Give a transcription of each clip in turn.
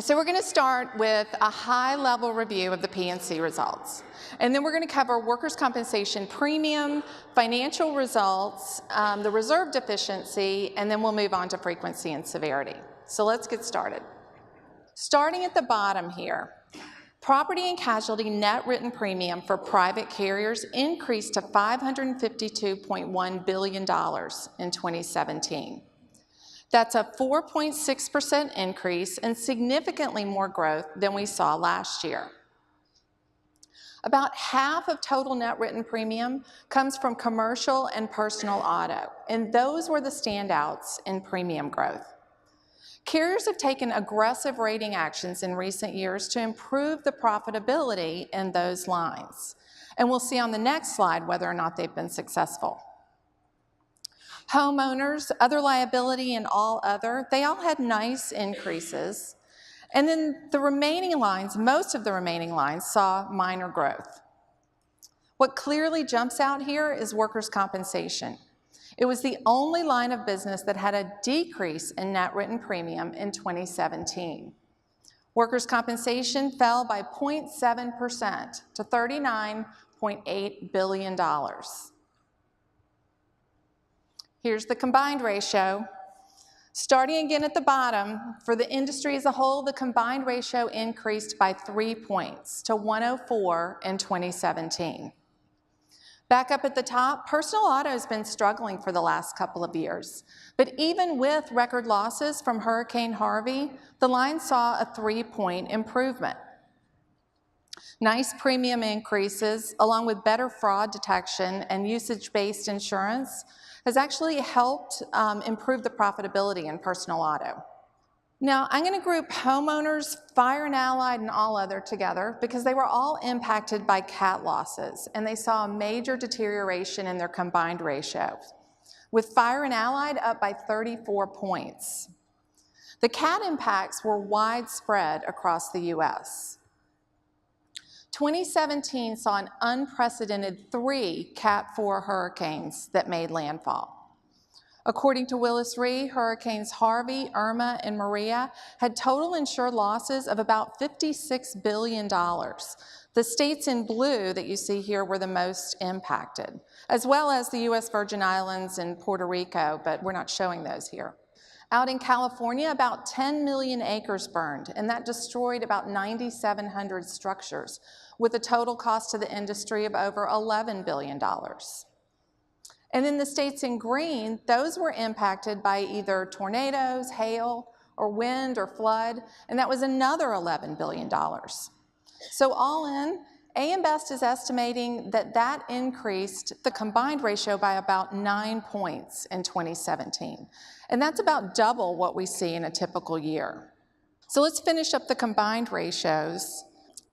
So we're going to start with a high-level review of the P&C results. And then we're going to cover workers' compensation premium, financial results, the reserve deficiency, and then we'll move on to frequency and severity. So let's get started. Starting at the bottom here, property and casualty net written premium for private carriers increased to $552.1 billion in 2017. That's a 4.6% increase and significantly more growth than we saw last year. About half of total net written premium comes from commercial and personal auto, and those were the standouts in premium growth. Carriers have taken aggressive rating actions in recent years to improve the profitability in those lines, and we'll see on the next slide whether or not they've been successful. Homeowners, other liability, and all other, they all had nice increases. And then the remaining lines, most of the remaining lines, saw minor growth. What clearly jumps out here is workers' compensation. It was the only line of business that had a decrease in net written premium in 2017. Workers' compensation fell by 0.7% to $39.8 billion. Here's the combined ratio. Starting again at the bottom, for the industry as a whole, the combined ratio increased by 3 points to 104 in 2017. Back up at the top, personal auto has been struggling for the last couple of years. But even with record losses from Hurricane Harvey, the line saw a 3-point improvement. Nice premium increases, along with better fraud detection and usage-based insurance, has actually helped improve the profitability in personal auto. Now, I'm going to group homeowners, fire and allied, and all other together because they were all impacted by cat losses, and they saw a major deterioration in their combined ratio, with fire and allied up by 34 points. The cat impacts were widespread across the U.S. 2017 saw an unprecedented 3 Cat 4 hurricanes that made landfall. According to Willis Re, Hurricanes Harvey, Irma, and Maria had total insured losses of about $56 billion. The states in blue that you see here were the most impacted, as well as the U.S. Virgin Islands and Puerto Rico, but we're not showing those here. Out in California, about 10 million acres burned, and that destroyed about 9,700 structures, with a total cost to the industry of over $11 billion. And then the states in green, those were impacted by either tornadoes, hail, or wind or flood, and that was another $11 billion. So all in, AM Best is estimating that that increased the combined ratio by about 9 points in 2017. And that's about double what we see in a typical year. So let's finish up the combined ratios.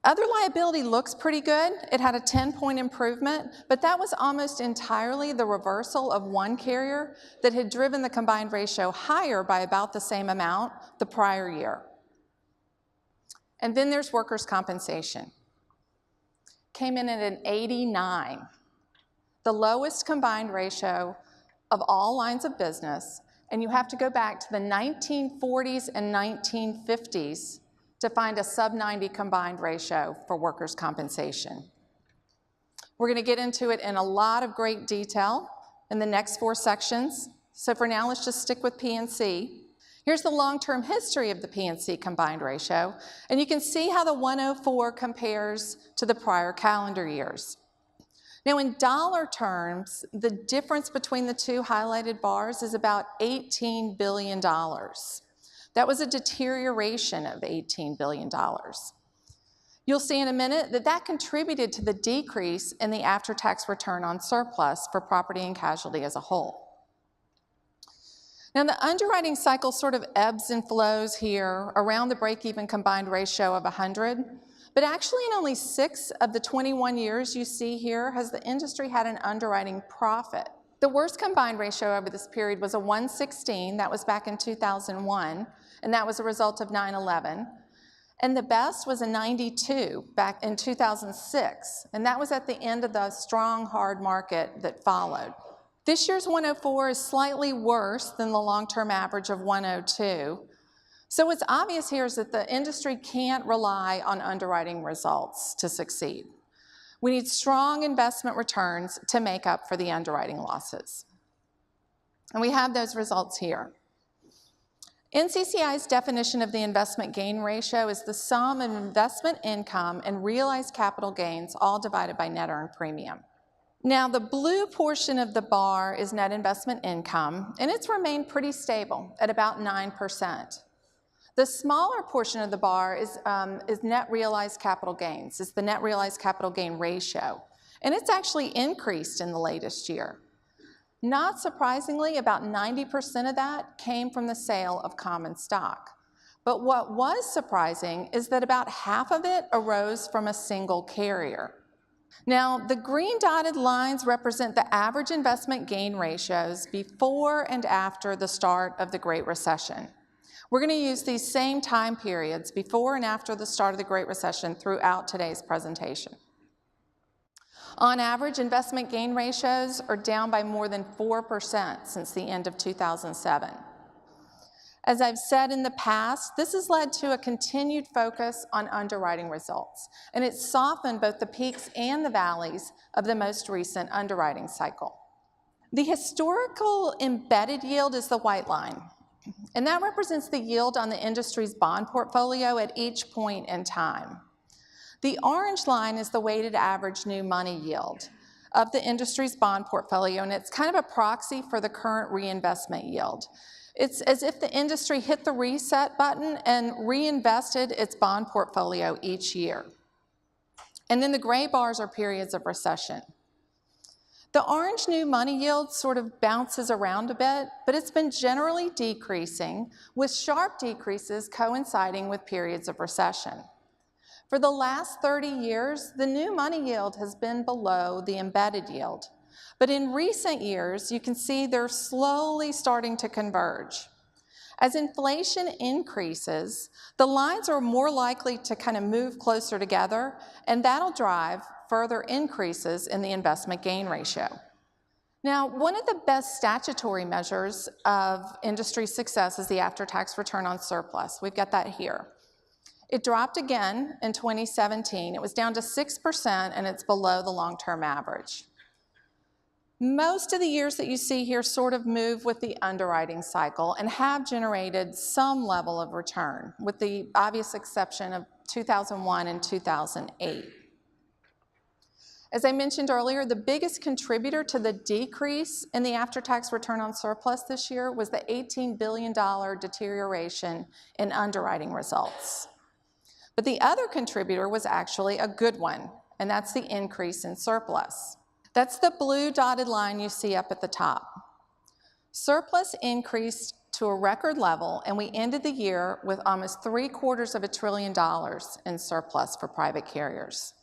Other liability looks pretty good. It had a 10-point improvement, but that was almost entirely the reversal of one carrier that had driven the combined ratio higher by about the same amount the prior year. And then there's workers' compensation. Came in at an 89, the lowest combined ratio of all lines of business, and you have to go back to the 1940s and 1950s to find a sub-90 combined ratio for workers' compensation. We're going to get into it in a lot of great detail in the next 4 sections. So for now, let's just stick with P&C. Here's the long-term history of the P&C combined ratio, and you can see how the 104 compares to the prior calendar years. Now, in dollar terms, the difference between the two highlighted bars is about $18 billion. That was a deterioration of $18 billion. You'll see in a minute that that contributed to the decrease in the after-tax return on surplus for property and casualty as a whole. Now, the underwriting cycle sort of ebbs and flows here around the break-even combined ratio of 100, but actually in only 6 of the 21 years you see here has the industry had an underwriting profit. The worst combined ratio over this period was a 116, that was back in 2001, and that was a result of 9/11. And the best was a 92 back in 2006, and that was at the end of the strong, hard market that followed. This year's 104 is slightly worse than the long-term average of 102. So what's obvious here is that the industry can't rely on underwriting results to succeed. We need strong investment returns to make up for the underwriting losses. And we have those results here. NCCI's definition of the investment gain ratio is the sum of investment income and realized capital gains, all divided by net earned premium. Now, the blue portion of the bar is net investment income, and it's remained pretty stable at about 9%. The smaller portion of the bar is net realized capital gains. It's the net realized capital gain ratio, and it's actually increased in the latest year. Not surprisingly, about 90% of that came from the sale of common stock. But what was surprising is that about half of it arose from a single carrier. Now, the green dotted lines represent the average investment gain ratios before and after the start of the Great Recession. We're going to use these same time periods before and after the start of the Great Recession throughout today's presentation. On average, investment gain ratios are down by more than 4% since the end of 2007. As I've said in the past, this has led to a continued focus on underwriting results, and it's softened both the peaks and the valleys of the most recent underwriting cycle. The historical embedded yield is the white line, and that represents the yield on the industry's bond portfolio at each point in time. The orange line is the weighted average new money yield of the industry's bond portfolio, and it's kind of a proxy for the current reinvestment yield. It's as if the industry hit the reset button and reinvested its bond portfolio each year. And then the gray bars are periods of recession. The orange new money yield sort of bounces around a bit, but it's been generally decreasing, with sharp decreases coinciding with periods of recession. For the last 30 years, the new money yield has been below the embedded yield. But in recent years, you can see they're slowly starting to converge. As inflation increases, the lines are more likely to kind of move closer together, and that'll drive further increases in the investment gain ratio. Now, one of the best statutory measures of industry success is the after-tax return on surplus. We've got that here. It dropped again in 2017. It was down to 6%, and it's below the long-term average. Most of the years that you see here sort of move with the underwriting cycle and have generated some level of return, with the obvious exception of 2001 and 2008. As I mentioned earlier, the biggest contributor to the decrease in the after-tax return on surplus this year was the $18 billion deterioration in underwriting results. But the other contributor was actually a good one, and that's the increase in surplus. That's the blue dotted line you see up at the top. Surplus increased to a record level, and we ended the year with almost $750 billion in surplus for private carriers.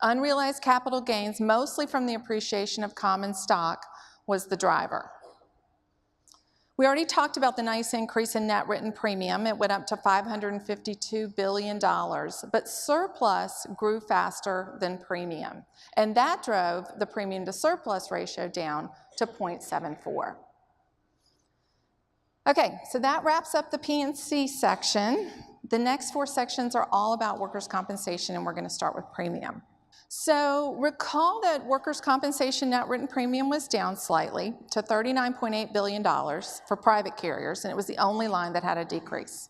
Unrealized capital gains, mostly from the appreciation of common stock, was the driver. We already talked about the nice increase in net written premium. It went up to $552 billion, but surplus grew faster than premium, and that drove the premium to surplus ratio down to 0.74. Okay, so that wraps up the P&C section. The next 4 sections are all about workers' compensation, and we're going to start with premium. So recall that workers' compensation net written premium was down slightly to $39.8 billion for private carriers, and it was the only line that had a decrease.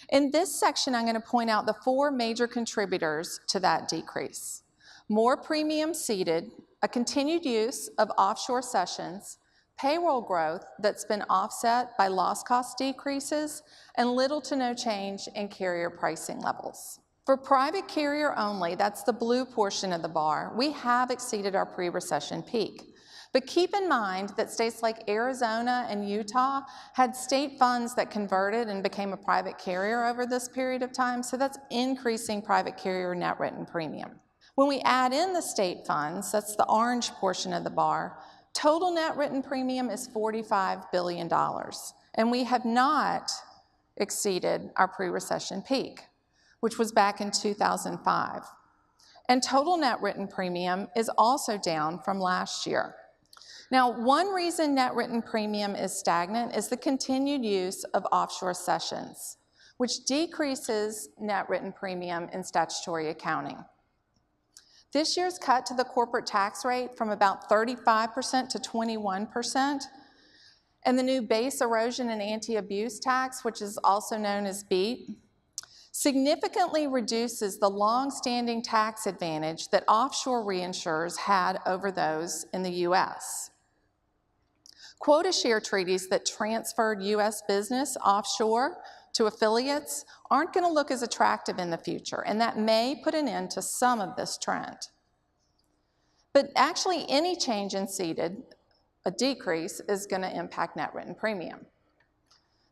In this section, I'm going to point out the 4 major contributors to that decrease. More premium ceded, a continued use of offshore cessions, payroll growth that's been offset by loss cost decreases, and little to no change in carrier pricing levels. For private carrier only, that's the blue portion of the bar, we have exceeded our pre-recession peak. But keep in mind that states like Arizona and Utah had state funds that converted and became a private carrier over this period of time, so that's increasing private carrier net written premium. When we add in the state funds, that's the orange portion of the bar, total net written premium is $45 billion, and we have not exceeded our pre-recession peak, which was back in 2005. And total net written premium is also down from last year. Now, one reason net written premium is stagnant is the continued use of offshore cessions, which decreases net written premium in statutory accounting. This year's cut to the corporate tax rate from about 35% to 21%, and the new base erosion and anti-abuse tax, which is also known as BEAT, significantly reduces the long-standing tax advantage that offshore reinsurers had over those in the U.S. Quota share treaties that transferred U.S. business offshore to affiliates aren't going to look as attractive in the future, and that may put an end to some of this trend. But actually, any change in ceded, a decrease, is going to impact net written premium.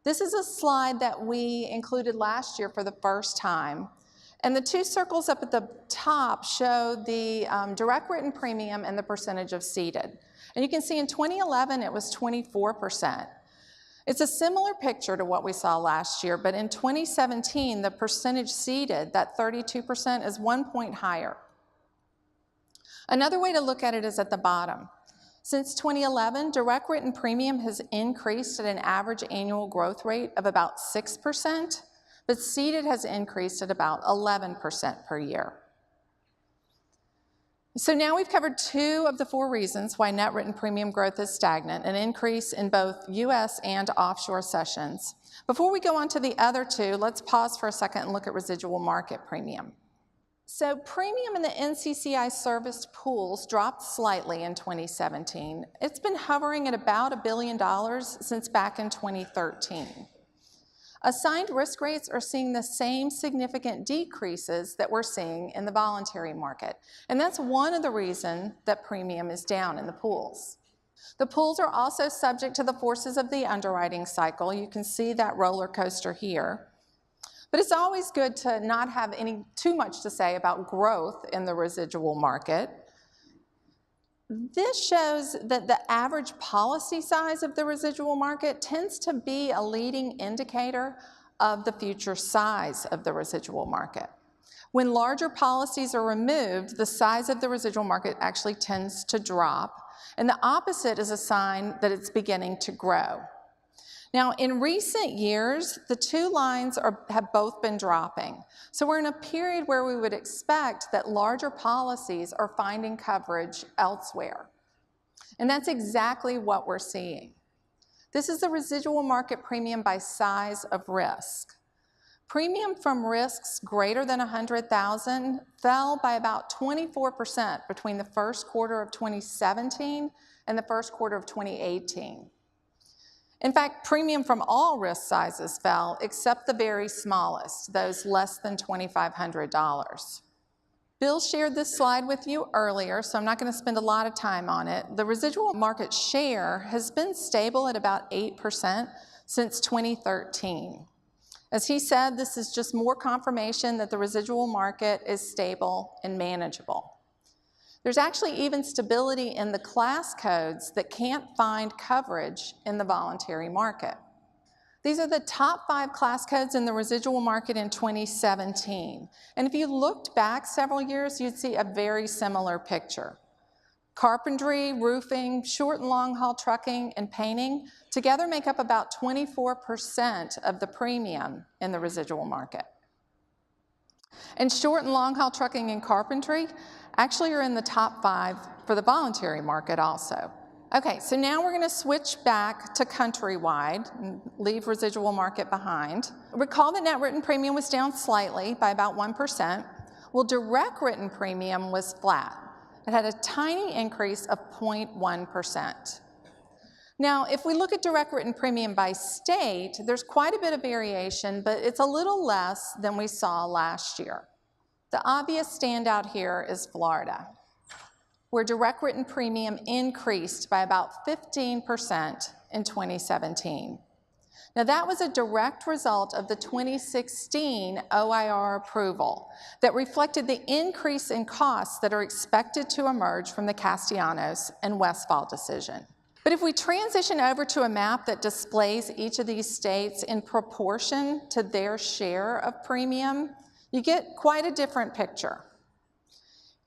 This is a slide that we included last year for the first time, and the two circles up at the top show the direct written premium and the percentage of ceded. And you can see in 2011 it was 24%. It's a similar picture to what we saw last year, but in 2017 the percentage ceded, that 32%, is 1 point higher. Another way to look at it is at the bottom. Since 2011, direct written premium has increased at an average annual growth rate of about 6%, but ceded has increased at about 11% per year. So now we've covered 2 of the 4 reasons why net written premium growth is stagnant, an increase in both U.S. and offshore cessions. Before we go on to the other 2, let's pause for a second and look at residual market premium. So premium in the NCCI serviced pools dropped slightly in 2017. It's been hovering at about $1 billion since back in 2013. Assigned risk rates are seeing the same significant decreases that we're seeing in the voluntary market, and that's one of the reasons that premium is down in the pools. The pools are also subject to the forces of the underwriting cycle. You can see that roller coaster here. But it's always good to not have too much to say about growth in the residual market. This shows that the average policy size of the residual market tends to be a leading indicator of the future size of the residual market. When larger policies are removed, the size of the residual market actually tends to drop, and the opposite is a sign that it's beginning to grow. Now, in recent years, the 2 lines have both been dropping. So we're in a period where we would expect that larger policies are finding coverage elsewhere. And that's exactly what we're seeing. This is the residual market premium by size of risk. Premium from risks greater than $100,000 fell by about 24% between the first quarter of 2017 and the first quarter of 2018. In fact, premium from all risk sizes fell except the very smallest, those less than $2,500. Bill shared this slide with you earlier, so I'm not going to spend a lot of time on it. The residual market share has been stable at about 8% since 2013. As he said, this is just more confirmation that the residual market is stable and manageable. There's actually even stability in the class codes that can't find coverage in the voluntary market. These are the top 5 class codes in the residual market in 2017. And if you looked back several years, you'd see a very similar picture. Carpentry, roofing, short and long haul trucking, and painting together make up about 24% of the premium in the residual market. And short and long haul trucking and carpentry actually are in the top 5 for the voluntary market also. Okay, so now we're going to switch back to countrywide and leave residual market behind. Recall that net written premium was down slightly by about 1%. Well, direct written premium was flat. It had a tiny increase of 0.1%. Now, if we look at direct written premium by state, there's quite a bit of variation, but it's a little less than we saw last year. The obvious standout here is Florida, where direct written premium increased by about 15% in 2017. Now, that was a direct result of the 2016 OIR approval that reflected the increase in costs that are expected to emerge from the Castellanos and Westfall decision. But if we transition over to a map that displays each of these states in proportion to their share of premium, you get quite a different picture.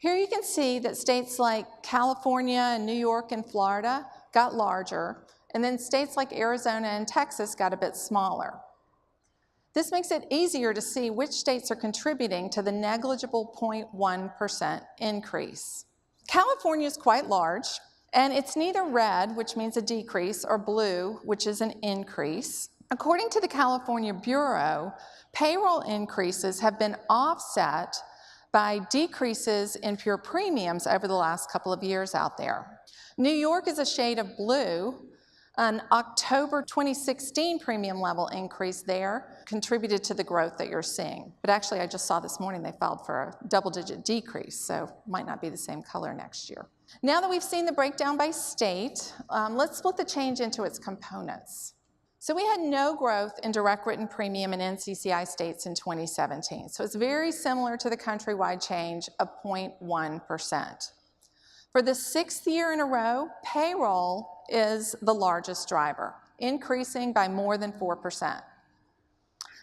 Here you can see that states like California and New York and Florida got larger, and then states like Arizona and Texas got a bit smaller. This makes it easier to see which states are contributing to the negligible 0.1% increase. California is quite large, and it's neither red, which means a decrease, or blue, which is an increase. According to the California Bureau, payroll increases have been offset by decreases in pure premiums over the last couple of years out there. New York is a shade of blue. An October 2016 premium level increase there contributed to the growth that you're seeing. But actually, I just saw this morning they filed for a double-digit decrease, so might not be the same color next year. Now that we've seen the breakdown by state, let's split the change into its components. So we had no growth in direct written premium in NCCI states in 2017. So it's very similar to the countrywide change of 0.1%. For the 6th year in a row, payroll is the largest driver, increasing by more than 4%.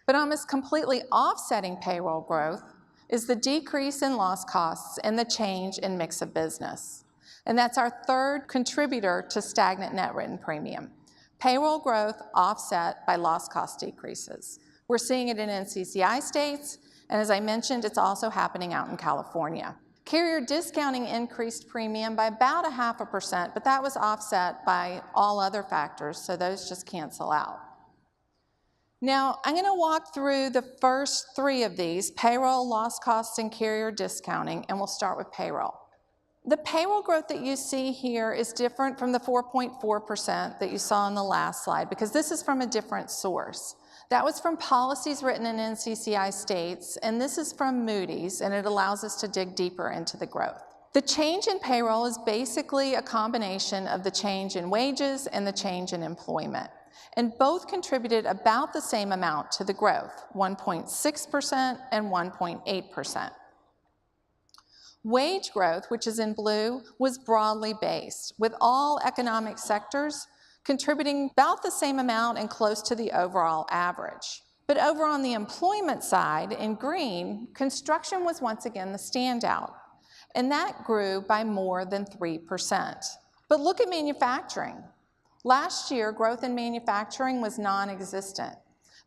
But almost completely offsetting payroll growth is the decrease in loss costs and the change in mix of business. And that's our third contributor to stagnant net written premium. Payroll growth offset by loss cost decreases. We're seeing it in NCCI states, and as I mentioned, it's also happening out in California. Carrier discounting increased premium by about 0.5%, but that was offset by all other factors, so those just cancel out. Now, I'm going to walk through the first 3 of these, payroll, loss costs, and carrier discounting, and we'll start with payroll. The payroll growth that you see here is different from the 4.4% that you saw on the last slide because this is from a different source. That was from policies written in NCCI states, and this is from Moody's, and it allows us to dig deeper into the growth. The change in payroll is basically a combination of the change in wages and the change in employment, and both contributed about the same amount to the growth, 1.6% and 1.8%. Wage growth, which is in blue, was broadly based, with all economic sectors contributing about the same amount and close to the overall average. But over on the employment side, in green, construction was once again the standout, and that grew by more than 3%. But look at manufacturing. Last year, growth in manufacturing was non-existent,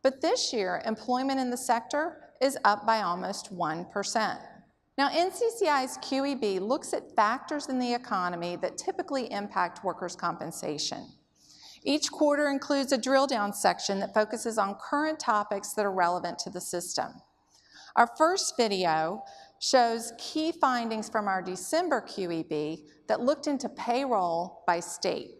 but this year, employment in the sector is up by almost 1%. Now, NCCI's QEB looks at factors in the economy that typically impact workers' compensation. Each quarter includes a drill-down section that focuses on current topics that are relevant to the system. Our first video shows key findings from our December QEB that looked into payroll by state.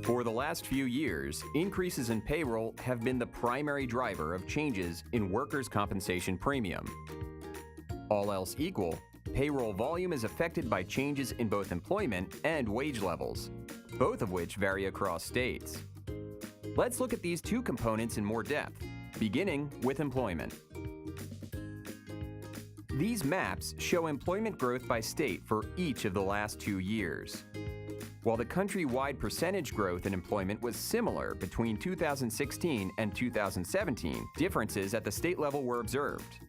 For the last few years, increases in payroll have been the primary driver of changes in workers' compensation premium. All else equal, payroll volume is affected by changes in both employment and wage levels, both of which vary across states. Let's look at these 2 components in more depth, beginning with employment. These maps show employment growth by state for each of the last 2 years. While the countrywide percentage growth in employment was similar between 2016 and 2017, differences at the state level were observed.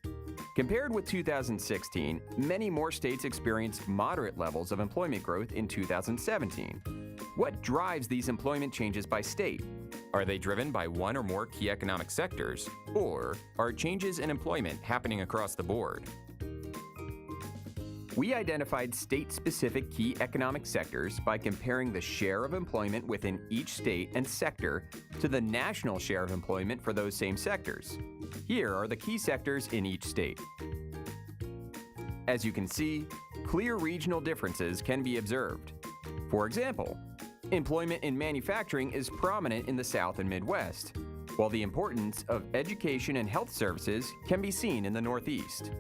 Compared with 2016, many more states experienced moderate levels of employment growth in 2017. What drives these employment changes by state? Are they driven by one or more key economic sectors, or are changes in employment happening across the board? We identified state-specific key economic sectors by comparing the share of employment within each state and sector to the national share of employment for those same sectors. Here are the key sectors in each state. As you can see, clear regional differences can be observed. For example, employment in manufacturing is prominent in the South and Midwest, while the importance of education and health services can be seen in the Northeast.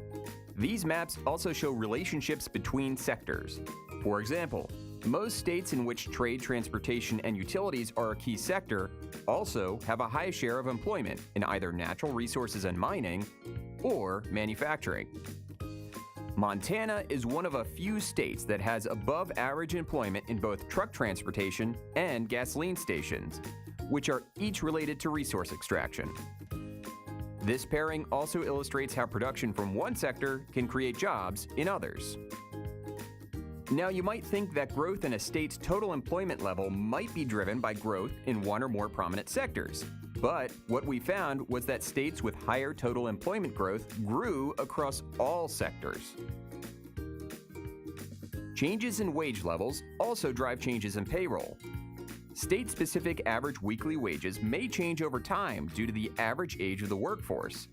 These maps also show relationships between sectors. For example, most states in which trade, transportation, and utilities are a key sector also have a high share of employment in either natural resources and mining or manufacturing. Montana is one of a few states that has above average employment in both truck transportation and gasoline stations, which are each related to resource extraction. This pairing also illustrates how production from one sector can create jobs in others. Now, you might think that growth in a state's total employment level might be driven by growth in one or more prominent sectors. But what we found was that states with higher total employment growth grew across all sectors. Changes in wage levels also drive changes in payroll. State-specific average weekly wages may change over time due to the average age of the workforce,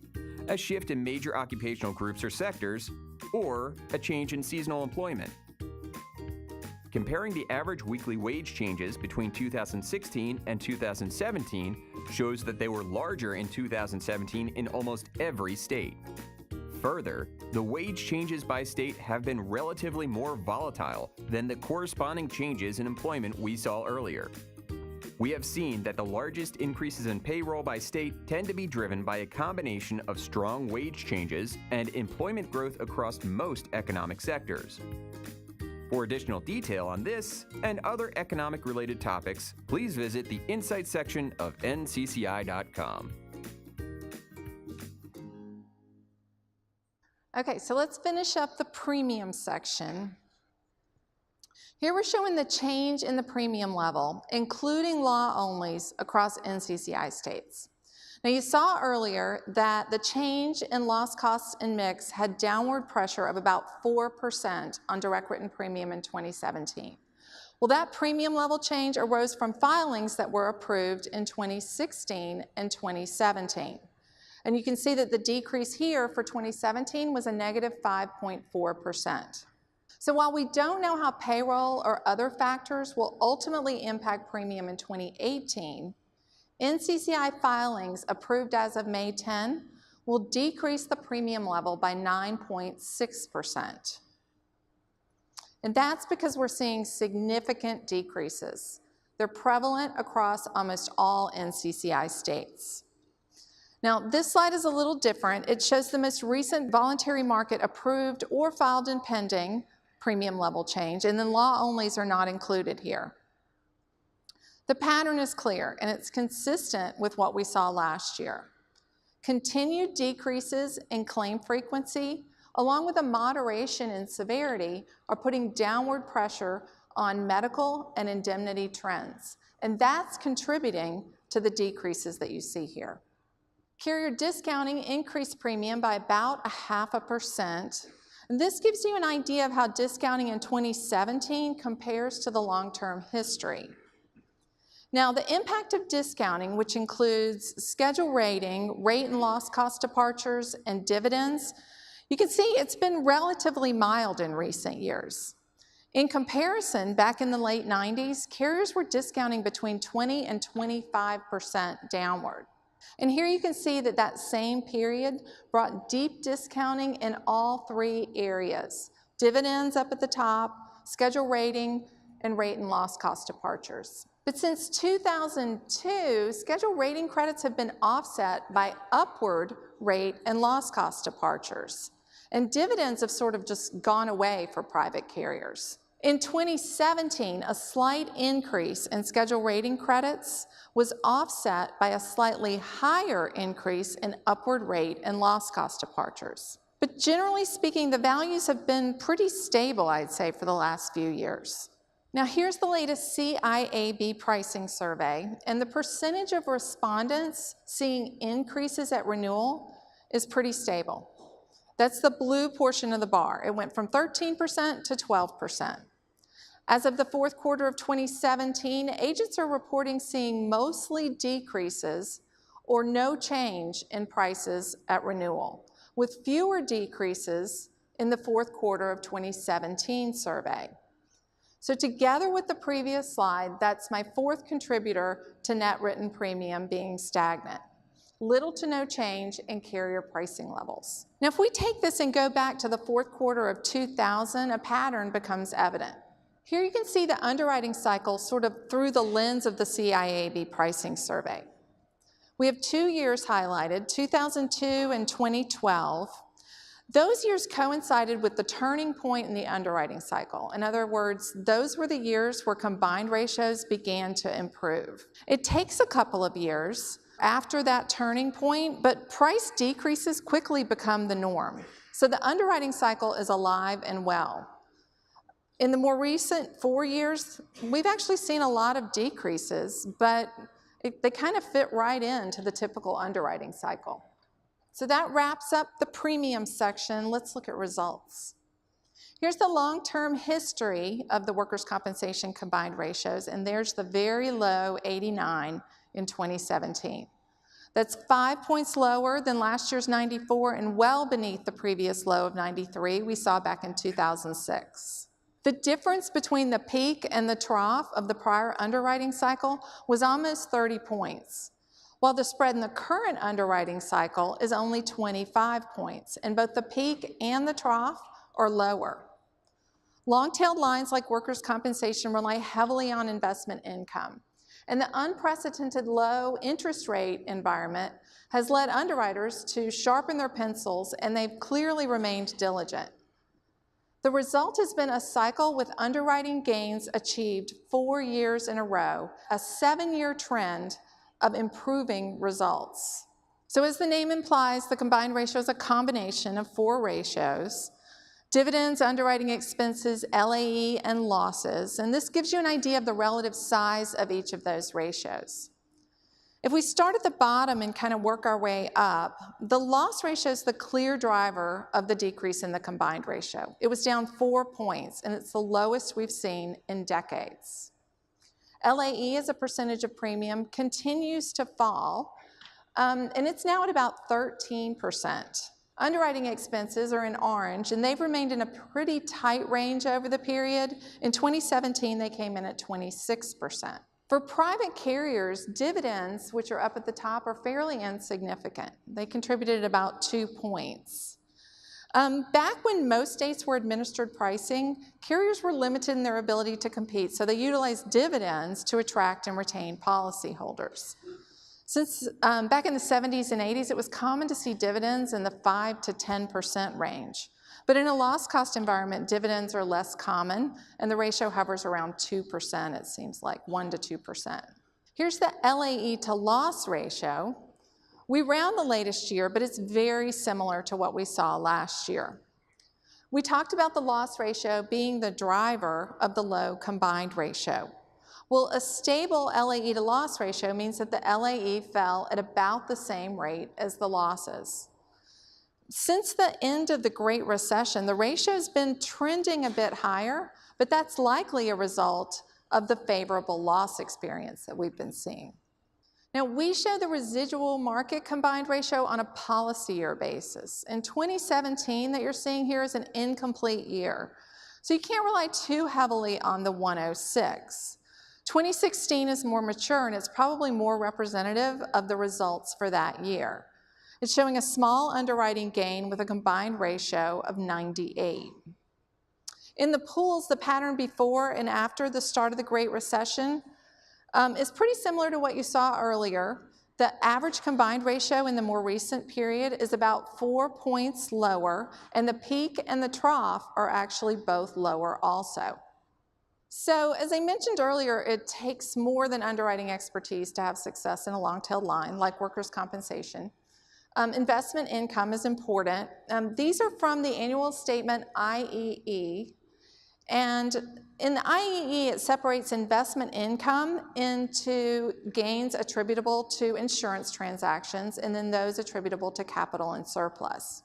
a shift in major occupational groups or sectors, or a change in seasonal employment. Comparing the average weekly wage changes between 2016 and 2017 shows that they were larger in 2017 in almost every state. Further, the wage changes by state have been relatively more volatile than the corresponding changes in employment we saw earlier. We have seen that the largest increases in payroll by state tend to be driven by a combination of strong wage changes and employment growth across most economic sectors. For additional detail on this and other economic-related topics, please visit the Insights section of NCCI.com. Okay, so let's finish up the premium section. Here we're showing the change in the premium level, including law-onlys across NCCI states. Now, you saw earlier that the change in loss costs and mix had downward pressure of about 4% on direct written premium in 2017. Well, that premium level change arose from filings that were approved in 2016 and 2017. And you can see that the decrease here for 2017 was a negative 5.4%. So while we don't know how payroll or other factors will ultimately impact premium in 2018, NCCI filings approved as of May 10 will decrease the premium level by 9.6%. And that's because we're seeing significant decreases. They're prevalent across almost all NCCI states. Now, this slide is a little different. It shows the most recent voluntary market approved or filed in pending premium level change, and then law-onlys are not included here. The pattern is clear, and it's consistent with what we saw last year. Continued decreases in claim frequency, along with a moderation in severity, are putting downward pressure on medical and indemnity trends, and that's contributing to the decreases that you see here. Carrier discounting increased premium by about 0.5%. And this gives you an idea of how discounting in 2017 compares to the long-term history. Now, the impact of discounting, which includes schedule rating, rate and loss cost departures, and dividends, you can see it's been relatively mild in recent years. In comparison, back in the late 90s, carriers were discounting between 20 and 25% downward. And here you can see that that same period brought deep discounting in all three areas: dividends up at the top, schedule rating, and rate and loss cost departures. But since 2002, schedule rating credits have been offset by upward rate and loss cost departures. And dividends have sort of just gone away for private carriers. In 2017, a slight increase in schedule rating credits was offset by a slightly higher increase in upward rate and loss cost departures. But generally speaking, the values have been pretty stable, I'd say, for the last few years. Now, here's the latest CIAB pricing survey, and the percentage of respondents seeing increases at renewal is pretty stable. That's the blue portion of the bar. It went from 13% to 12%. As of the fourth quarter of 2017, agents are reporting seeing mostly decreases or no change in prices at renewal, with fewer decreases in the fourth quarter of 2017 survey. So together with the previous slide, that's my fourth contributor to net written premium being stagnant. Little to no change in carrier pricing levels. Now, if we take this and go back to the fourth quarter of 2000, a pattern becomes evident. Here you can see the underwriting cycle sort of through the lens of the CIAB pricing survey. We have 2 years highlighted, 2002 and 2012. Those years coincided with the turning point in the underwriting cycle. In other words, those were the years where combined ratios began to improve. It takes a couple of years after that turning point, but price decreases quickly become the norm. So the underwriting cycle is alive and well. In the more recent 4 years, we've actually seen a lot of decreases, but they kind of fit right into the typical underwriting cycle. So that wraps up the premium section. Let's look at results. Here's the long-term history of the workers' compensation combined ratios, and there's the very low 89 in 2017. That's 5 points lower than last year's 94 and well beneath the previous low of 93 we saw back in 2006. The difference between the peak and the trough of the prior underwriting cycle was almost 30 points, while the spread in the current underwriting cycle is only 25 points, and both the peak and the trough are lower. Long-tailed lines like workers' compensation rely heavily on investment income, and the unprecedented low interest rate environment has led underwriters to sharpen their pencils, and they've clearly remained diligent. The result has been a cycle with underwriting gains achieved 4 years in a row, a 7-year trend of improving results. So as the name implies, the combined ratio is a combination of 4 ratios: dividends, underwriting expenses, LAE, and losses. And this gives you an idea of the relative size of each of those ratios. If we start at the bottom and kind of work our way up, the loss ratio is the clear driver of the decrease in the combined ratio. It was down 4 points, and it's the lowest we've seen in decades. LAE as a percentage of premium continues to fall, and it's now at about 13%. Underwriting expenses are in orange, and they've remained in a pretty tight range over the period. In 2017, they came in at 26%. For private carriers, dividends, which are up at the top, are fairly insignificant. They contributed about 2 points. Back when most states were administered pricing, carriers were limited in their ability to compete, so they utilized dividends to attract and retain policyholders. Since back in the 70s and 80s, it was common to see dividends in the 5 to 10% range. But in a loss cost environment, dividends are less common, and the ratio hovers around 2%, it seems like, 1 to 2%. Here's the LAE to loss ratio. We round the latest year, but it's very similar to what we saw last year. We talked about the loss ratio being the driver of the low combined ratio. Well, a stable LAE to loss ratio means that the LAE fell at about the same rate as the losses. Since the end of the Great Recession, the ratio's been trending a bit higher, but that's likely a result of the favorable loss experience that we've been seeing. Now, we show the residual market combined ratio on a policy year basis. In 2017 that you're seeing here is an incomplete year, so you can't rely too heavily on the 106. 2016 is more mature, and it's probably more representative of the results for that year. It's showing a small underwriting gain with a combined ratio of 98. In the pools, the pattern before and after the start of the Great Recession is pretty similar to what you saw earlier. The average combined ratio in the more recent period is about 4 points lower, and the peak and the trough are actually both lower also. So, as I mentioned earlier, it takes more than underwriting expertise to have success in a long-tailed line like workers' compensation. Investment income is important. These are from the annual statement IEE. And in the IEE, it separates investment income into gains attributable to insurance transactions and then those attributable to capital and surplus.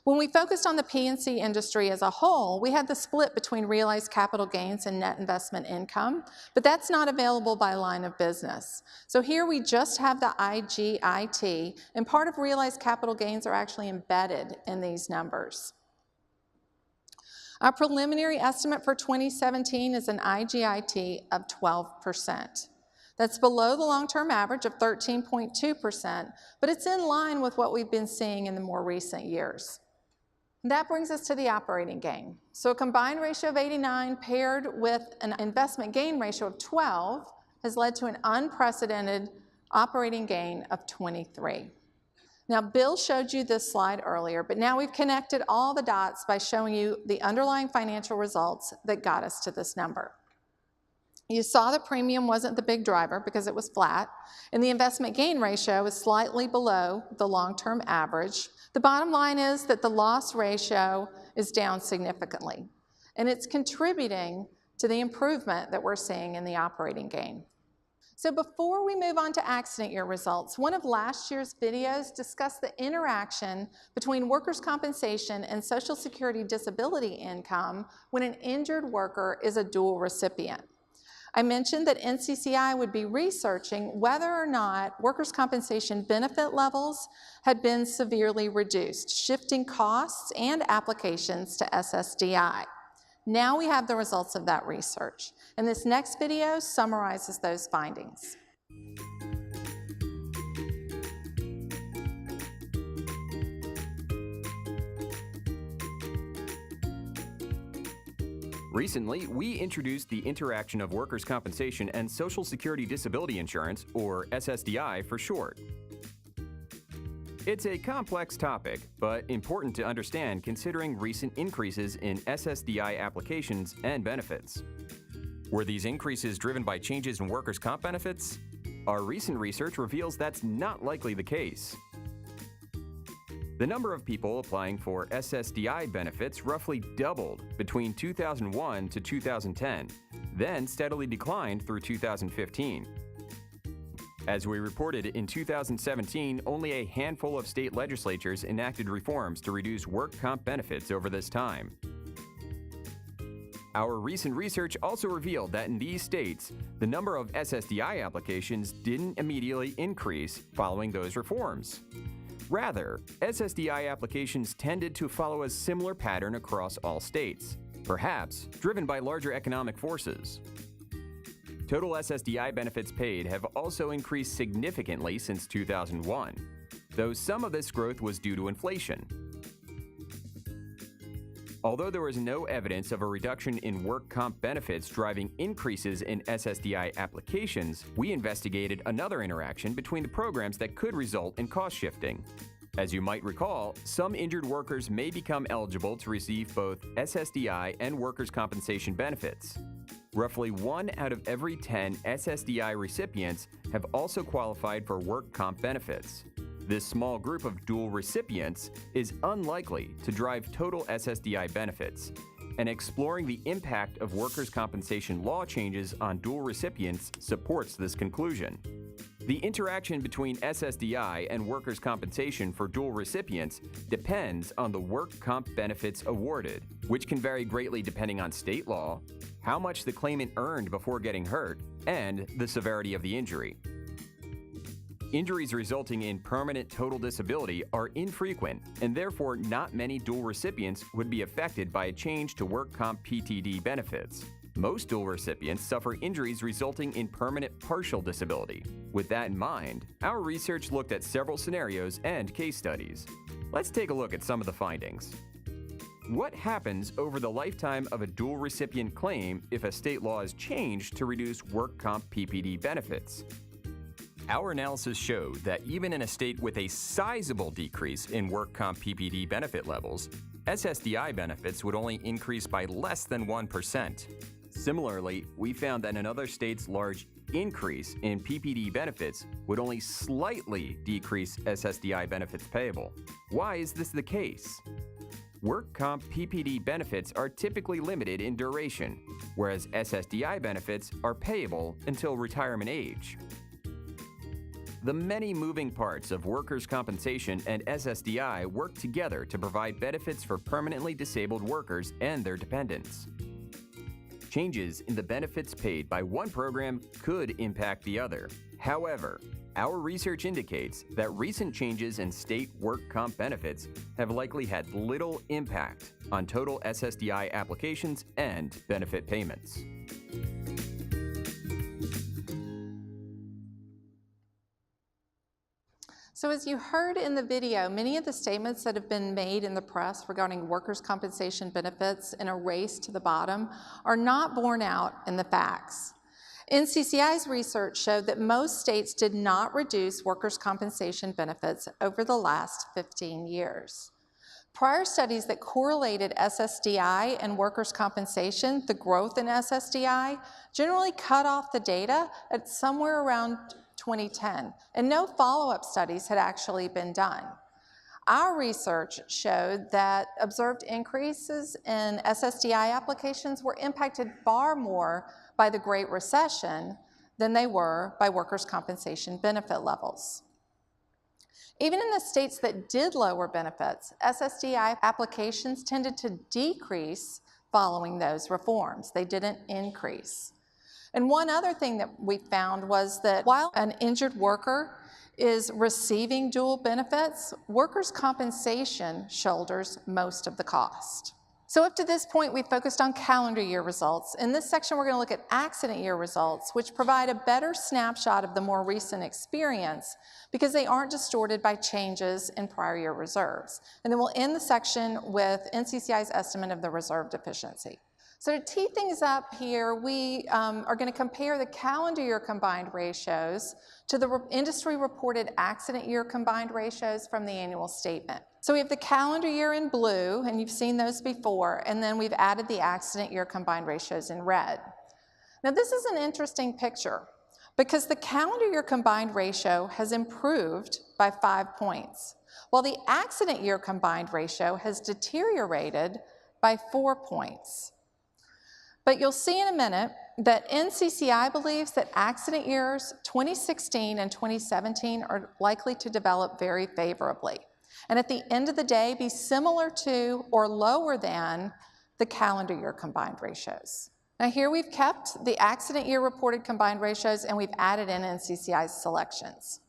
When we focused on the P&C industry as a whole, we had the split between realized capital gains and net investment income, but that's not available by line of business. So here we just have the IGIT, and part of realized capital gains are actually embedded in these numbers. Our preliminary estimate for 2017 is an IGIT of 12%. That's below the long-term average of 13.2%, but it's in line with what we've been seeing in the more recent years. That brings us to the operating gain. So a combined ratio of 89 paired with an investment gain ratio of 12 has led to an unprecedented operating gain of 23. Now, Bill showed you this slide earlier, but now we've connected all the dots by showing you the underlying financial results that got us to this number. You saw the premium wasn't the big driver because it was flat, and the investment gain ratio is slightly below the long-term average. The bottom line is that the loss ratio is down significantly, and it's contributing to the improvement that we're seeing in the operating gain. So before we move on to accident year results, one of last year's videos discussed the interaction between workers' compensation and Social Security disability income when an injured worker is a dual recipient. I mentioned that NCCI would be researching whether or not workers' compensation benefit levels had been severely reduced, shifting costs and applications to SSDI. Now we have the results of that research, and this next video summarizes those findings. Recently, we introduced the interaction of workers' compensation and Social Security disability insurance, or SSDI for short. It's a complex topic, but important to understand considering recent increases in SSDI applications and benefits. Were these increases driven by changes in workers' comp benefits? Our recent research reveals that's not likely the case. The number of people applying for SSDI benefits roughly doubled between 2001 to 2010, then steadily declined through 2015. As we reported in 2017, only a handful of state legislatures enacted reforms to reduce work comp benefits over this time. Our recent research also revealed that in these states, the number of SSDI applications didn't immediately increase following those reforms. Rather, SSDI applications tended to follow a similar pattern across all states, perhaps driven by larger economic forces. Total SSDI benefits paid have also increased significantly since 2001, though some of this growth was due to inflation. Although there was no evidence of a reduction in work comp benefits driving increases in SSDI applications, we investigated another interaction between the programs that could result in cost shifting. As you might recall, some injured workers may become eligible to receive both SSDI and workers' compensation benefits. Roughly 1 out of every 10 SSDI recipients have also qualified for work comp benefits. This small group of dual recipients is unlikely to drive total SSDI benefits, and exploring the impact of workers' compensation law changes on dual recipients supports this conclusion. The interaction between SSDI and workers' compensation for dual recipients depends on the work comp benefits awarded, which can vary greatly depending on state law, how much the claimant earned before getting hurt, and the severity of the injury. Injuries resulting in permanent total disability are infrequent, and therefore not many dual recipients would be affected by a change to work comp PTD benefits. Most dual recipients suffer injuries resulting in permanent partial disability. With that in mind, our research looked at several scenarios and case studies. Let's take a look at some of the findings. What happens over the lifetime of a dual recipient claim if a state law is changed to reduce work comp PPD benefits? Our analysis showed that even in a state with a sizable decrease in work comp PPD benefit levels, SSDI benefits would only increase by less than 1%. Similarly, we found that in other states' large increase in PPD benefits would only slightly decrease SSDI benefits payable. Why is this the case? Work comp PPD benefits are typically limited in duration, whereas SSDI benefits are payable until retirement age. The many moving parts of workers' compensation and SSDI work together to provide benefits for permanently disabled workers and their dependents. Changes in the benefits paid by one program could impact the other. However, our research indicates that recent changes in state work comp benefits have likely had little impact on total SSDI applications and benefit payments. So as you heard in the video, many of the statements that have been made in the press regarding workers' compensation benefits in a race to the bottom are not borne out in the facts. NCCI's research showed that most states did not reduce workers' compensation benefits over the last 15 years. Prior studies that correlated SSDI and workers' compensation, the growth in SSDI, generally cut off the data at somewhere around 2010, and no follow-up studies had actually been done. Our research showed that observed increases in SSDI applications were impacted far more by the Great Recession than they were by workers' compensation benefit levels. Even in the states that did lower benefits, SSDI applications tended to decrease following those reforms. They didn't increase. And one other thing that we found was that while an injured worker is receiving dual benefits, workers' compensation shoulders most of the cost. So up to this point, we've focused on calendar year results. In this section, we're going to look at accident year results, which provide a better snapshot of the more recent experience because they aren't distorted by changes in prior year reserves. And then we'll end the section with NCCI's estimate of the reserve deficiency. So to tee things up here, we are going to compare the calendar year combined ratios to the industry reported accident year combined ratios from the annual statement. So we have the calendar year in blue, and you've seen those before, and then we've added the accident year combined ratios in red. Now this is an interesting picture because the calendar year combined ratio has improved by 5 points, while the accident year combined ratio has deteriorated by 4 points. But you'll see in a minute that NCCI believes that accident years 2016 and 2017 are likely to develop very favorably, and at the end of the day be similar to or lower than the calendar year combined ratios. Now here we've kept the accident year reported combined ratios and we've added in NCCI's selections.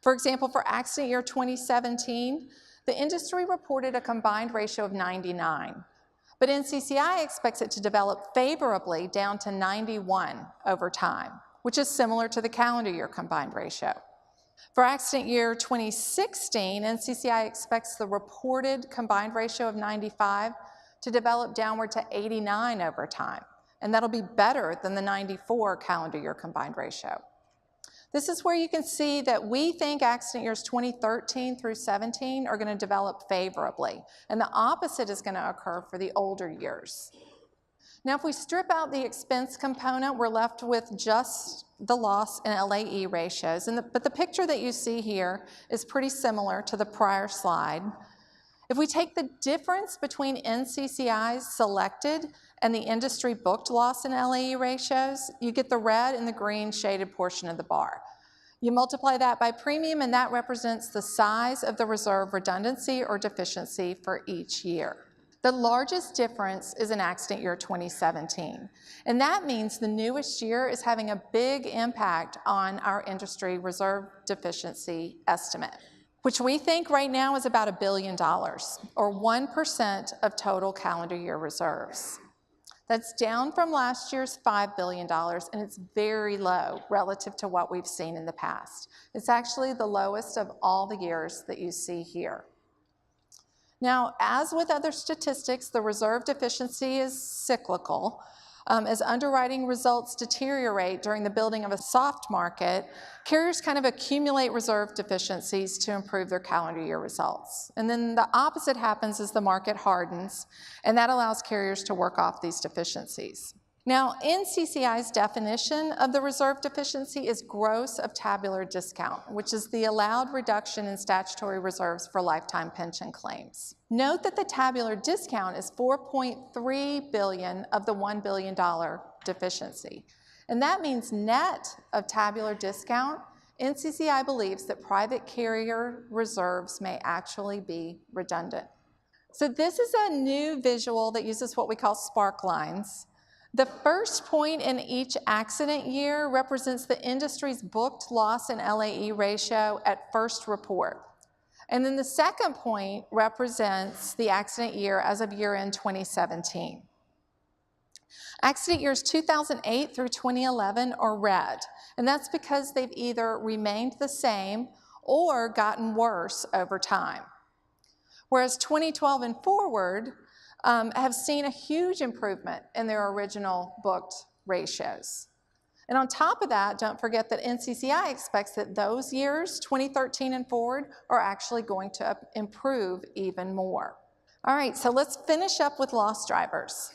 For example, for accident year 2017, the industry reported a combined ratio of 99. But NCCI expects it to develop favorably down to 91 over time, which is similar to the calendar year combined ratio. For accident year 2016, NCCI expects the reported combined ratio of 95 to develop downward to 89 over time, and that'll be better than the 94 calendar year combined ratio. This is where you can see that we think accident years 2013 through 17 are going to develop favorably, and the opposite is going to occur for the older years. Now, if we strip out the expense component, we're left with just the loss and LAE ratios, but the picture that you see here is pretty similar to the prior slide. If we take the difference between NCCI's selected and the industry booked loss and LAE ratios, you get the red and the green shaded portion of the bar. You multiply that by premium and that represents the size of the reserve redundancy or deficiency for each year. The largest difference is in accident year 2017, and that means the newest year is having a big impact on our industry reserve deficiency estimate, which we think right now is about $1 billion, or 1% of total calendar year reserves. That's down from last year's $5 billion, and it's very low relative to what we've seen in the past. It's actually the lowest of all the years that you see here. Now, as with other statistics, the reserve deficiency is cyclical. As underwriting results deteriorate during the building of a soft market, carriers kind of accumulate reserve deficiencies to improve their calendar year results. And then the opposite happens as the market hardens, and that allows carriers to work off these deficiencies. Now, NCCI's definition of the reserve deficiency is gross of tabular discount, which is the allowed reduction in statutory reserves for lifetime pension claims. Note that the tabular discount is $4.3 billion of the $1 billion deficiency. And that means net of tabular discount, NCCI believes that private carrier reserves may actually be redundant. So this is a new visual that uses what we call spark lines. The first point in each accident year represents the industry's booked loss and LAE ratio at first report. And then the second point represents the accident year as of year-end 2017. Accident years 2008 through 2011 are red, and that's because they've either remained the same or gotten worse over time. Whereas 2012 and forward have seen a huge improvement in their original booked ratios. And on top of that, don't forget that NCCI expects that those years, 2013 and forward, are actually going to improve even more. All right, so let's finish up with loss drivers.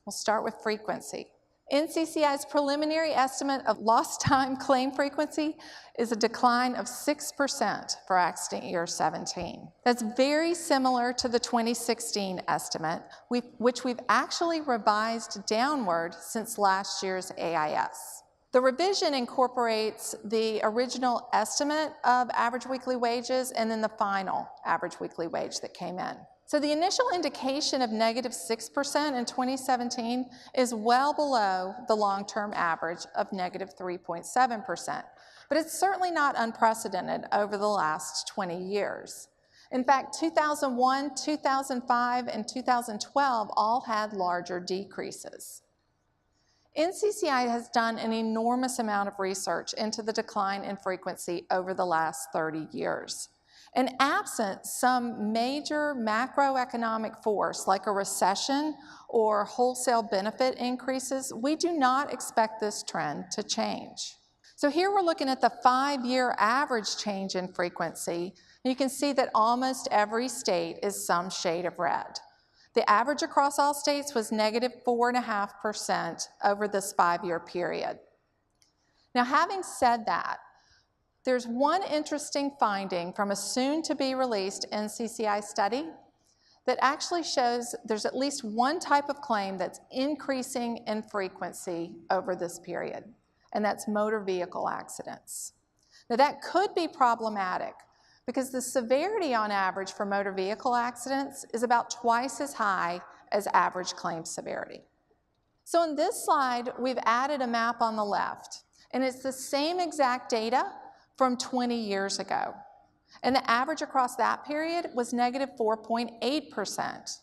We'll start with frequency. NCCI's preliminary estimate of lost time claim frequency is a decline of 6% for accident year 17. That's very similar to the 2016 estimate, which we've actually revised downward since last year's AIS. The revision incorporates the original estimate of average weekly wages and then the final average weekly wage that came in. So the initial indication of negative 6% in 2017 is well below the long-term average of negative 3.7%, but it's certainly not unprecedented over the last 20 years. In fact, 2001, 2005, and 2012 all had larger decreases. NCCI has done an enormous amount of research into the decline in frequency over the last 30 years. And absent some major macroeconomic force like a recession or wholesale benefit increases, we do not expect this trend to change. So here we're looking at the 5-year average change in frequency. You can see that almost every state is some shade of red. The average across all states was negative 4.5% over this 5-year period. Now, having said that, there's one interesting finding from a soon-to-be-released NCCI study that actually shows there's at least one type of claim that's increasing in frequency over this period, and that's motor vehicle accidents. Now, that could be problematic because the severity on average for motor vehicle accidents is about twice as high as average claim severity. So in this slide, we've added a map on the left, and it's the same exact data from 20 years ago. And the average across that period was negative 4.8%.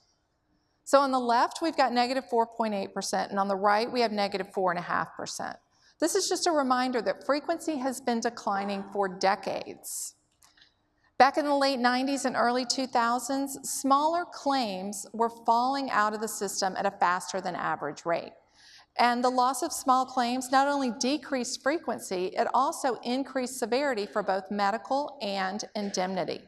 So on the left, we've got negative 4.8%, and on the right, we have negative 4.5%. This is just a reminder that frequency has been declining for decades. Back in the late 90s and early 2000s, smaller claims were falling out of the system at a faster than average rate. And the loss of small claims not only decreased frequency, it also increased severity for both medical and indemnity.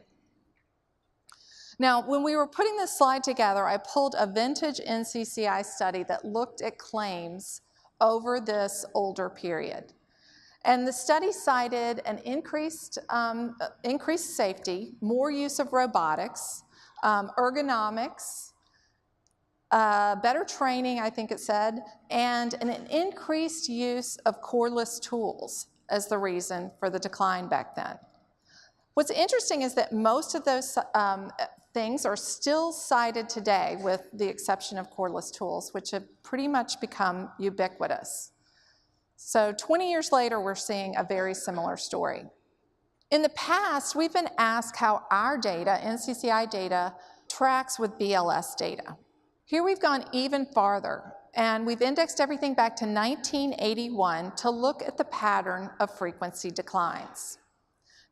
Now, when we were putting this slide together, I pulled a vintage NCCI study that looked at claims over this older period. And the study cited an increased safety, more use of robotics, ergonomics, better training, I think it said, and an increased use of cordless tools as the reason for the decline back then. What's interesting is that most of those things are still cited today, with the exception of cordless tools, which have pretty much become ubiquitous. So 20 years later, we're seeing a very similar story. In the past, we've been asked how our data, NCCI data, tracks with BLS data. Here we've gone even farther, and we've indexed everything back to 1981 to look at the pattern of frequency declines.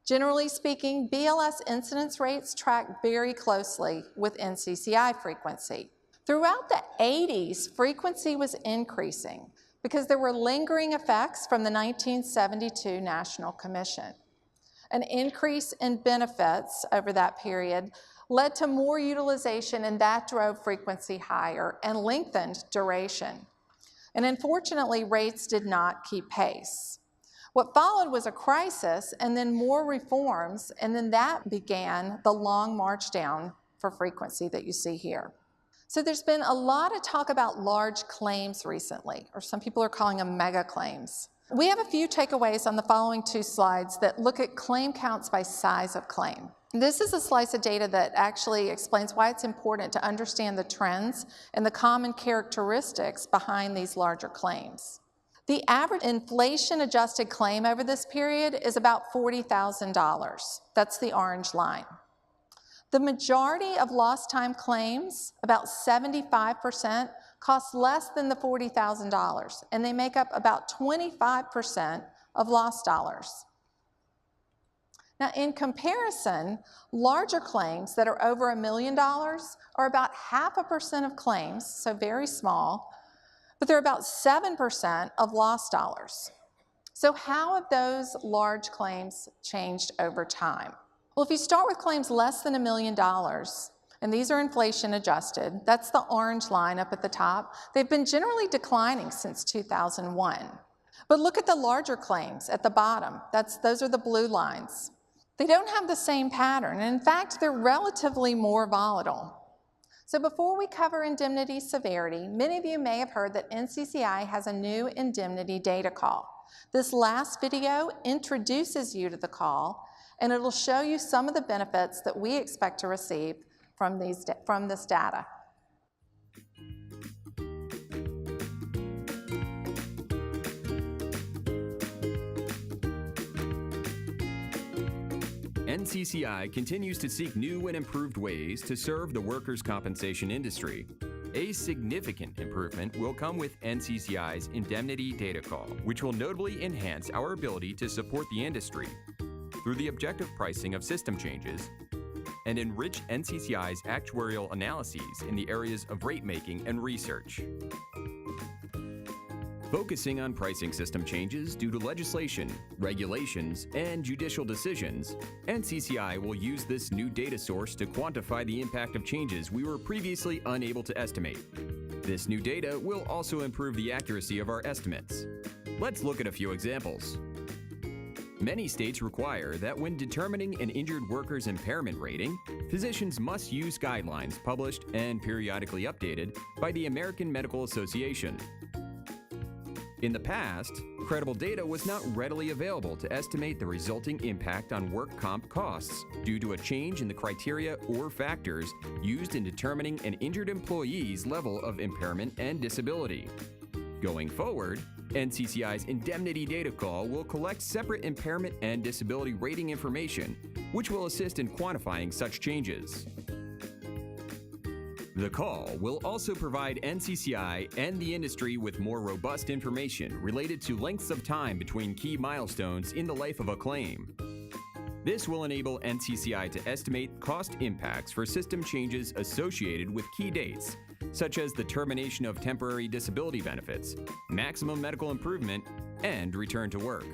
Generally speaking, BLS incidence rates track very closely with NCCI frequency. Throughout the 80s, frequency was increasing because there were lingering effects from the 1972 National Commission. An increase in benefits over that period led to more utilization, and that drove frequency higher and lengthened duration. And unfortunately, rates did not keep pace. What followed was a crisis and then more reforms, and then that began the long march down for frequency that you see here. So there's been a lot of talk about large claims recently, or some people are calling them mega claims. We have a few takeaways on the following two slides that look at claim counts by size of claim. This is a slice of data that actually explains why it's important to understand the trends and the common characteristics behind these larger claims. The average inflation-adjusted claim over this period is about $40,000. That's the orange line. The majority of lost time claims, about 75%, cost less than the $40,000, and they make up about 25% of lost dollars. Now, in comparison, larger claims that are over $1 million are about 0.5% of claims, so very small, but they're about 7% of lost dollars. So how have those large claims changed over time? Well, if you start with claims less than $1 million, and these are inflation adjusted, that's the orange line up at the top, they've been generally declining since 2001. But look at the larger claims at the bottom. Those are the blue lines. They don't have the same pattern, and in fact, they're relatively more volatile. So before we cover indemnity severity, many of you may have heard that NCCI has a new indemnity data call. This last video introduces you to the call, and it'll show you some of the benefits that we expect to receive from this data. NCCI continues to seek new and improved ways to serve the workers' compensation industry. A significant improvement will come with NCCI's Indemnity Data Call, which will notably enhance our ability to support the industry through the objective pricing of system changes and enrich NCCI's actuarial analyses in the areas of rate making and research. Focusing on pricing system changes due to legislation, regulations, and judicial decisions, NCCI will use this new data source to quantify the impact of changes we were previously unable to estimate. This new data will also improve the accuracy of our estimates. Let's look at a few examples. Many states require that when determining an injured worker's impairment rating, physicians must use guidelines published and periodically updated by the American Medical Association. In the past, credible data was not readily available to estimate the resulting impact on work comp costs due to a change in the criteria or factors used in determining an injured employee's level of impairment and disability. Going forward, NCCI's Indemnity Data Call will collect separate impairment and disability rating information, which will assist in quantifying such changes. The call will also provide NCCI and the industry with more robust information related to lengths of time between key milestones in the life of a claim. This will enable NCCI to estimate cost impacts for system changes associated with key dates, such as the termination of temporary disability benefits, maximum medical improvement, and return to work.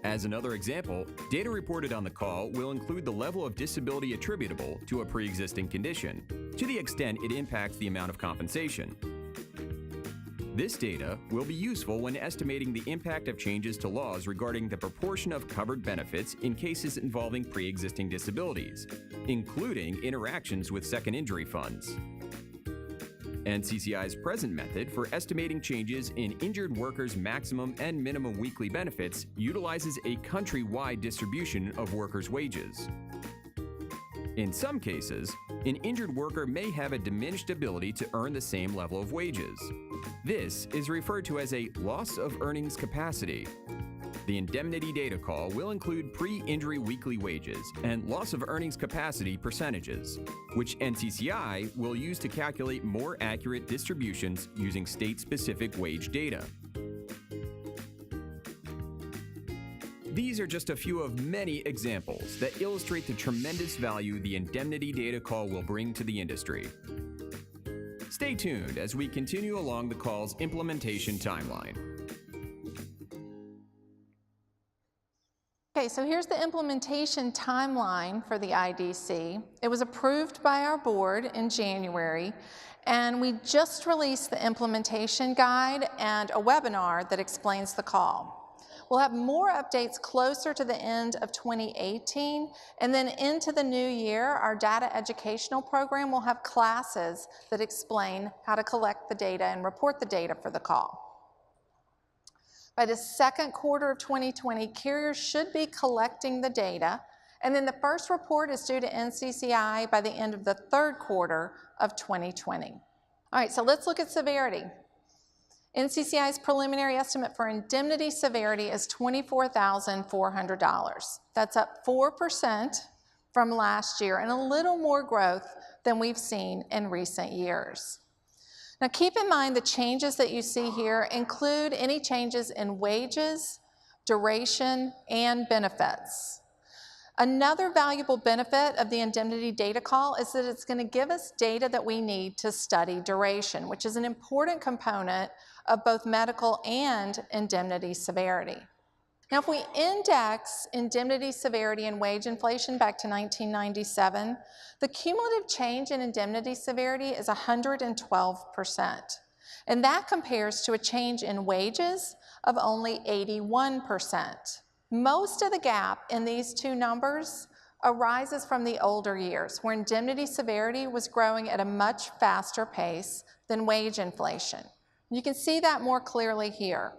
As another example, data reported on the call will include the level of disability attributable to a pre-existing condition, to the extent it impacts the amount of compensation. This data will be useful when estimating the impact of changes to laws regarding the proportion of covered benefits in cases involving pre-existing disabilities, including interactions with second injury funds. NCCI's present method for estimating changes in injured workers' maximum and minimum weekly benefits utilizes a country-wide distribution of workers' wages. In some cases, an injured worker may have a diminished ability to earn the same level of wages. This is referred to as a loss of earnings capacity. The Indemnity Data Call will include pre-injury weekly wages and loss of earnings capacity percentages, which NCCI will use to calculate more accurate distributions using state-specific wage data. These are just a few of many examples that illustrate the tremendous value the Indemnity Data Call will bring to the industry. Stay tuned as we continue along the call's implementation timeline. Okay, so here's the implementation timeline for the IDC. It was approved by our board in January, and we just released the implementation guide and a webinar that explains the call. We'll have more updates closer to the end of 2018, and then into the new year, our data educational program will have classes that explain how to collect the data and report the data for the call. By the second quarter of 2020, carriers should be collecting the data, and then the first report is due to NCCI by the end of the third quarter of 2020. All right, so let's look at severity. NCCI's preliminary estimate for indemnity severity is $24,400. That's up 4% from last year and a little more growth than we've seen in recent years. Now keep in mind the changes that you see here include any changes in wages, duration, and benefits. Another valuable benefit of the indemnity data call is that it's going to give us data that we need to study duration, which is an important component of both medical and indemnity severity. Now, if we index indemnity severity and wage inflation back to 1997, the cumulative change in indemnity severity is 112%. And that compares to a change in wages of only 81%. Most of the gap in these two numbers arises from the older years, where indemnity severity was growing at a much faster pace than wage inflation. You can see that more clearly here.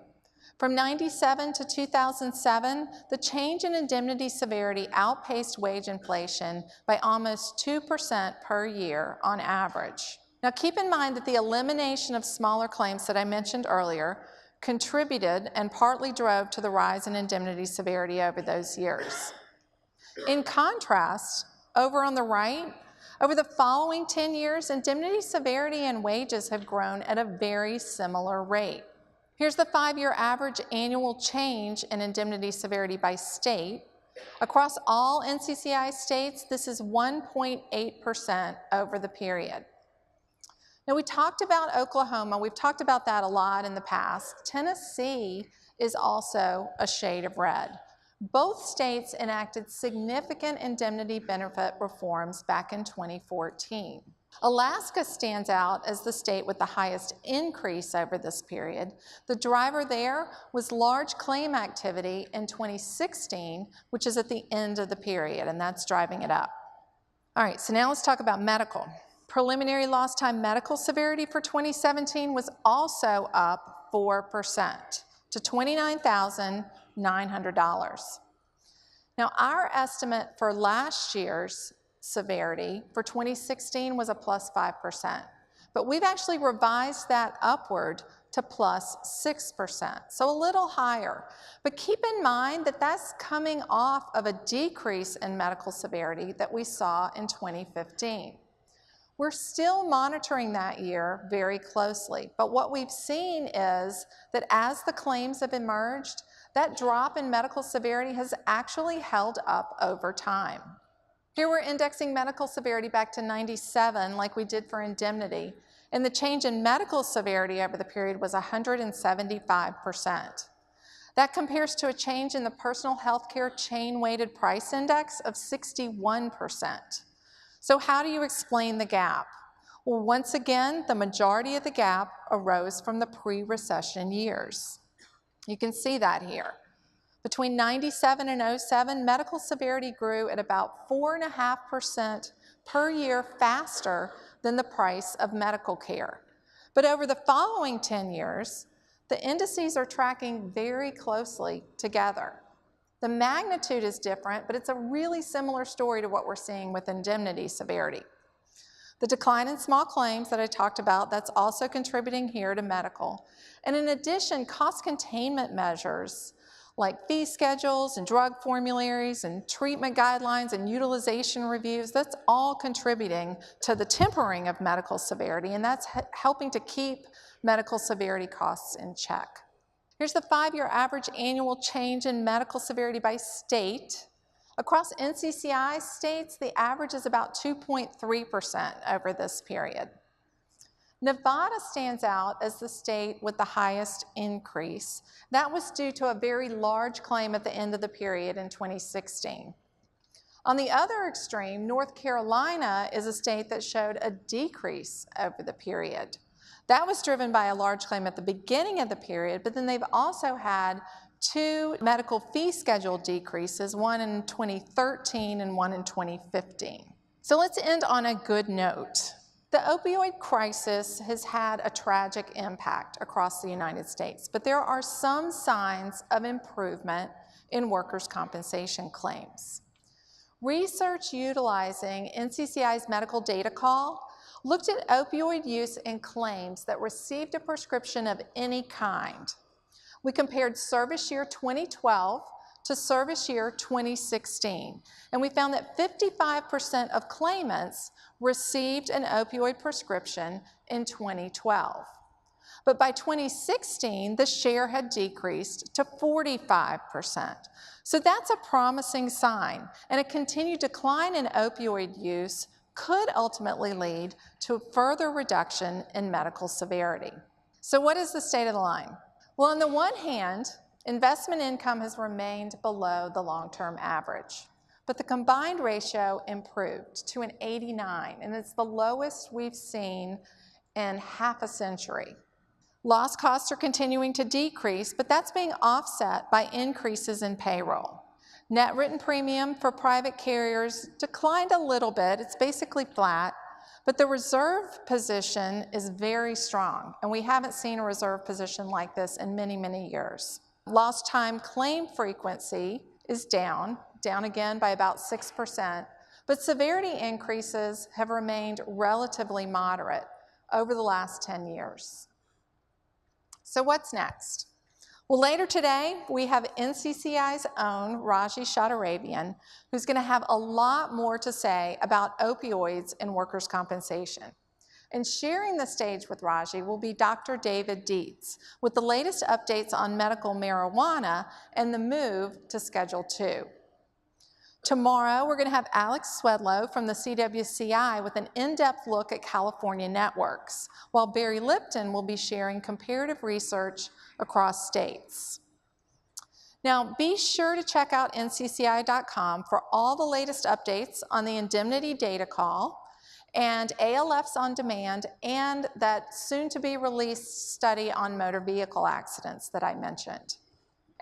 From 1997 to 2007, the change in indemnity severity outpaced wage inflation by almost 2% per year on average. Now keep in mind that the elimination of smaller claims that I mentioned earlier contributed and partly drove to the rise in indemnity severity over those years. In contrast, over on the right, over the following 10 years, indemnity severity and wages have grown at a very similar rate. Here's the 5-year average annual change in indemnity severity by state. Across all NCCI states, this is 1.8% over the period. Now, we talked about Oklahoma. We've talked about that a lot in the past. Tennessee is also a shade of red. Both states enacted significant indemnity benefit reforms back in 2014. Alaska stands out as the state with the highest increase over this period. The driver there was large claim activity in 2016, which is at the end of the period, and that's driving it up. All right, so now let's talk about medical. Preliminary lost time medical severity for 2017 was also up 4% to $29,900. Now, our estimate for last year's severity for 2016 was a plus 5%, but we've actually revised that upward to plus 6%, so a little higher. But keep in mind that that's coming off of a decrease in medical severity that we saw in 2015. We're still monitoring that year very closely, but what we've seen is that as the claims have emerged, that drop in medical severity has actually held up over time. Here we're indexing medical severity back to 97 like we did for indemnity, and the change in medical severity over the period was 175%. That compares to a change in the personal healthcare chain-weighted price index of 61%. So how do you explain the gap? Well, once again, the majority of the gap arose from the pre-recession years. You can see that here. Between 97 and 07, medical severity grew at about 4.5% per year faster than the price of medical care. But over the following 10 years, the indices are tracking very closely together. The magnitude is different, but it's a really similar story to what we're seeing with indemnity severity. The decline in small claims that I talked about, that's also contributing here to medical. And in addition, cost containment measures like fee schedules and drug formularies and treatment guidelines and utilization reviews, that's all contributing to the tempering of medical severity, and that's helping to keep medical severity costs in check. Here's the 5-year average annual change in medical severity by state. Across NCCI states, the average is about 2.3% over this period. Nevada stands out as the state with the highest increase. That was due to a very large claim at the end of the period in 2016. On the other extreme, North Carolina is a state that showed a decrease over the period. That was driven by a large claim at the beginning of the period, but then they've also had 2 medical fee schedule decreases, one in 2013 and one in 2015. So let's end on a good note. The opioid crisis has had a tragic impact across the United States, but there are some signs of improvement in workers' compensation claims. Research utilizing NCCI's medical data call looked at opioid use in claims that received a prescription of any kind. We compared service year 2012 to service year 2016, and we found that 55% of claimants received an opioid prescription in 2012. But by 2016, the share had decreased to 45%. So that's a promising sign, and a continued decline in opioid use could ultimately lead to a further reduction in medical severity. So what is the state of the line? Well, on the one hand, investment income has remained below the long-term average, but the combined ratio improved to an 89, and it's the lowest we've seen in half a century. Loss costs are continuing to decrease, but that's being offset by increases in payroll. Net written premium for private carriers declined a little bit. It's basically flat, but the reserve position is very strong, and we haven't seen a reserve position like this in many, many years. Lost time claim frequency is down again by about 6%, but severity increases have remained relatively moderate over the last 10 years. So what's next? Well, later today, we have NCCI's own Raji Shatarabian, who's going to have a lot more to say about opioids and workers' compensation. And sharing the stage with Raji will be Dr. David Dietz with the latest updates on medical marijuana and the move to Schedule II. Tomorrow, we're going to have Alex Swedlow from the CWCI with an in-depth look at California networks, while Barry Lipton will be sharing comparative research across states. Now, be sure to check out ncci.com for all the latest updates on the indemnity data call and ALFs on demand and that soon-to-be-released study on motor vehicle accidents that I mentioned.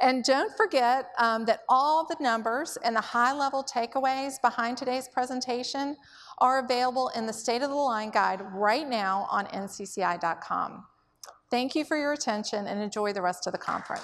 And don't forget that all the numbers and the high-level takeaways behind today's presentation are available in the State of the Line guide right now on ncci.com. Thank you for your attention and enjoy the rest of the conference.